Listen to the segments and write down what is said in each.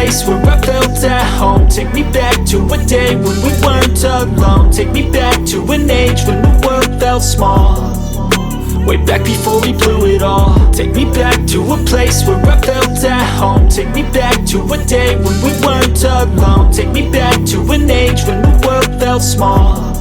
place where I felt at home. Take me back to a day when we weren't alone. Take me back to an age when the world felt small, way back before we blew it all. Take me back to a place where I felt at home. Take me back to a day when we weren't alone. Take me back to an age when the world felt small,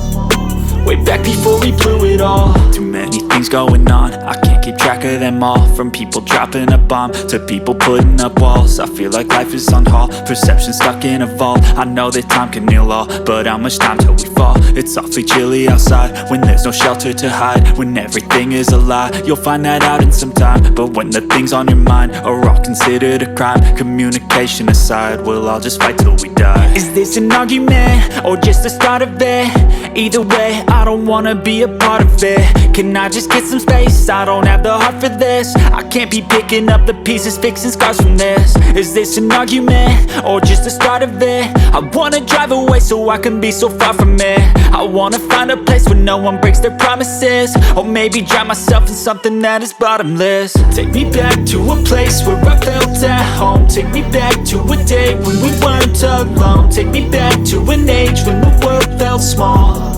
way back before we blew it all. Too many things going on, I can't keep track of them all. From people dropping a bomb to people putting up walls. I feel like life is on hold, perception stuck in a vault. I know that time can heal all, but how much time till we fall? It's awfully chilly outside when there's no shelter to hide. When everything is a lie, you'll find that out in some time. But when the things on your mind are all considered a crime, communication aside, we'll all just fight till we die. Is this an argument or just the start of it? Either way, I don't wanna be a part of it. Can I just get some space? I don't have the heart for this. I can't be picking up the pieces, fixing scars from this. Is this an argument or just the start of it? I wanna drive away so I can be so far from it. I wanna find a place where no one breaks their promises, or maybe drown myself in something that is bottomless. Take me back to a place where I felt at home. Take me back to a day when we weren't alone. Take me back to an age when the world felt small,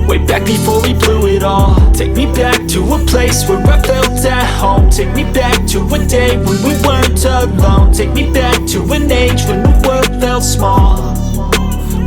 way back before we blew it all. Take me back to a place where I felt at home. Take me back to a day when we weren't alone. Take me back to an age when the world felt small,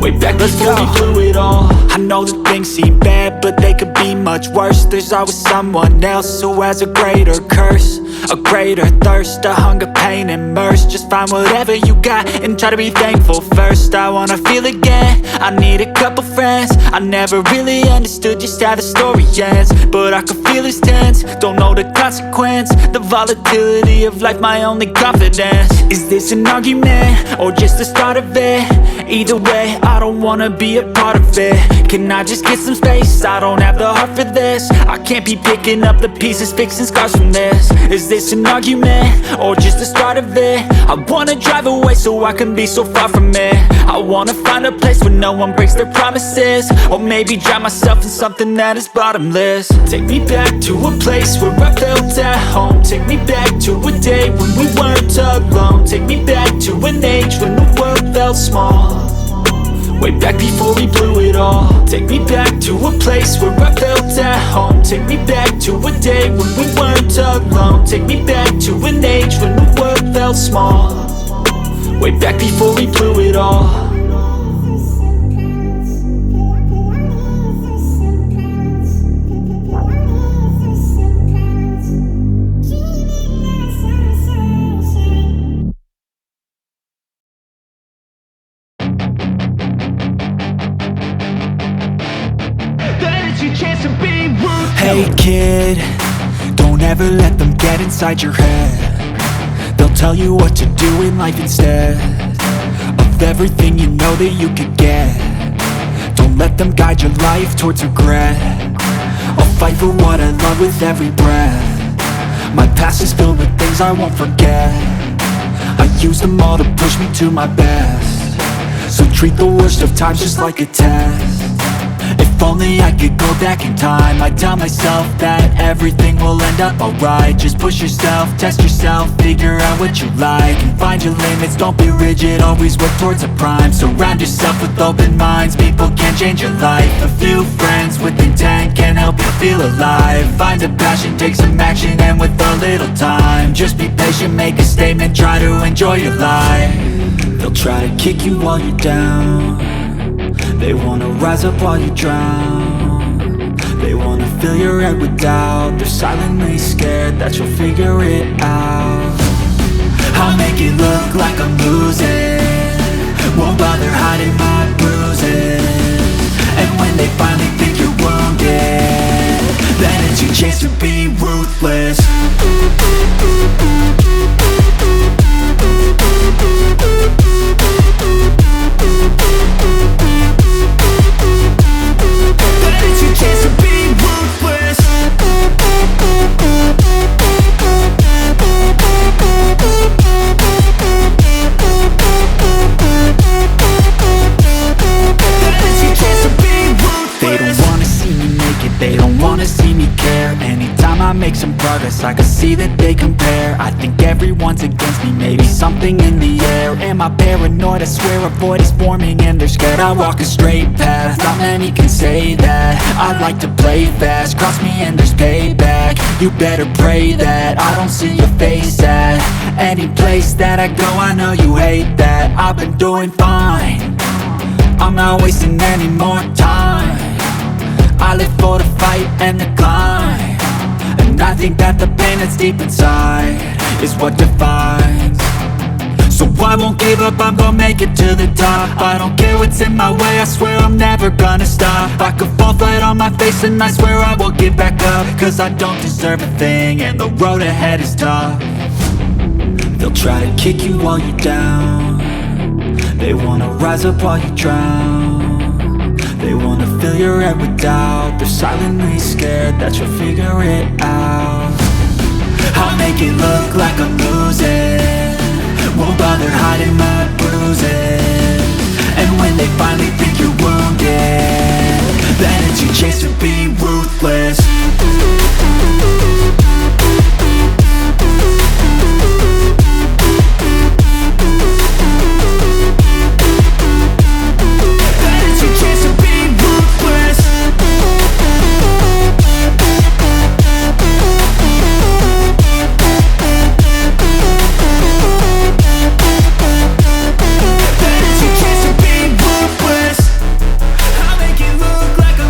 way back before we blew it all. I know that things seem bad, but they could be much worse. There's always someone else who has a greater curse, a greater thirst, a hunger, pain, and mercy. Just find whatever you got and try to be thankful first. I wanna feel again, I need a couple friends. I never really understood just how the story ends, but I can feel it's tense, don't know the consequence. The volatility of life, my only confidence. Is this an argument or just the start of it? Either way, I don't wanna be a part of it. Can I just get some space? I don't have the heart for this. I can't be picking up the pieces, fixing scars from this. Is this an argument or just the start of it? I wanna drive away so I can be so far from it. I wanna find a place where no one breaks their promises, or maybe drown myself in something that is bottomless. Take me back to a place where I felt at home. Take me back to a day when we weren't alone. Take me back to an age when the world felt small, way back before we blew it all. Take me back to a place where I felt at home. Take me back to a day when we weren't alone. Take me back to an age when the world felt small, way back before we blew it all. Hey kid, don't ever let them get inside your head. They'll tell you what to do in life instead of everything you know that you could get. Don't let them guide your life towards regret. I'll fight for what I love with every breath. My past is filled with things I won't forget. I use them all to push me to my best. So treat the worst of times just like a test. If only I could go back in time, I'd tell myself that everything will end up alright. Just push yourself, test yourself, figure out what you like, and find your limits, don't be rigid, always work towards a prime. Surround yourself with open minds, people can change your life. A few friends with intent can help you feel alive. Find a passion, take some action, and with a little time, just be patient, make a statement, try to enjoy your life. They'll try to kick you while you're down, they wanna rise up while you drown. They wanna fill your head with doubt. They're silently scared that you'll figure it out. I'll make it look like I'm losing, won't bother hiding my bruises. And when they finally think you're wounded, then it's your chance to be ruthless. nervous, I can see that they compare. I think everyone's against me, maybe something in the air. Am I paranoid? I swear a void is forming and they're scared. I walk a straight path, not many can say that. I like to play fast, cross me and there's payback. You better pray that I don't see your face at any place that I go. I know you hate that. I've been doing fine, I'm not wasting any more time. I live for the fight and the climb, and I think that the pain that's deep inside is what defines. So I won't give up, I'm gonna make it to the top. I don't care what's in my way, I swear I'm never gonna stop. I could fall flat on my face and I swear I will get back up, cause I don't deserve a thing and the road ahead is tough. They'll try to kick you while you're down, they wanna rise up while you drown. They wanna fill your head with doubt, they're silently scared that you'll figure it out. I'll make it look like I'm losing, won't bother hiding my bruises.